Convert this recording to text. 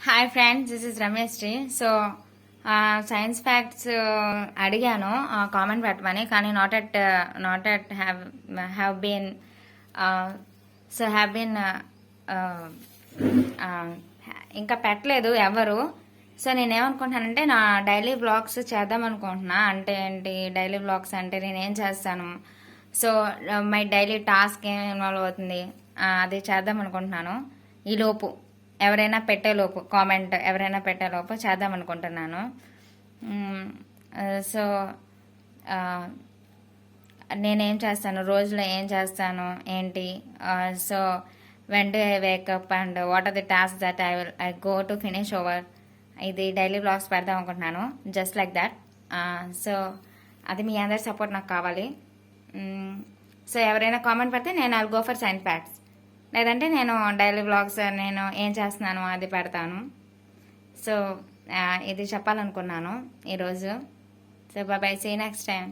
Hi friends, this is Rameshri. So science facts అడిగాను comment పెట్టమని, కానీ not at have been so have been ఇంకా పెట్టలేదు ఎవరు. సో నేనేమనుకుంటున్నానంటే నా డైలీ వ్లాగ్స్ చేద్దాం అనుకుంటున్నా. అంటే ఏంటి డైలీ వ్లాగ్స్ అంటే నేనేం చేస్తాను, సో మై డైలీ టాస్క్ ఏం ఇన్వాల్వ్ అవుతుంది అది చేద్దాం అనుకుంటున్నాను. ఈలోపు ఎవరైనా పెట్టేలోపు కామెంట్ ఎవరైనా పెట్టేలోపు చేద్దాం అనుకుంటున్నాను. సో నేనేం చేస్తాను, రోజులో ఏం చేస్తాను ఏంటి, so when do I wake up and what are the task that I go to finish over. ఇది డైలీ వ్లాగ్స్ పెడదాం అనుకుంటున్నాను, జస్ట్ లైక్ దాట్. సో అది మీ అందరి సపోర్ట్ నాకు కావాలి. సో ఎవరైనా కామెంట్ పెడితే నేను I go for science facts, లేదంటే నేను డైలీ వ్లాగ్స్ నేను ఏం చేస్తున్నాను అది పెడతాను. సో ఇది చెప్పాలనుకున్నాను ఈరోజు. So bye, see next time.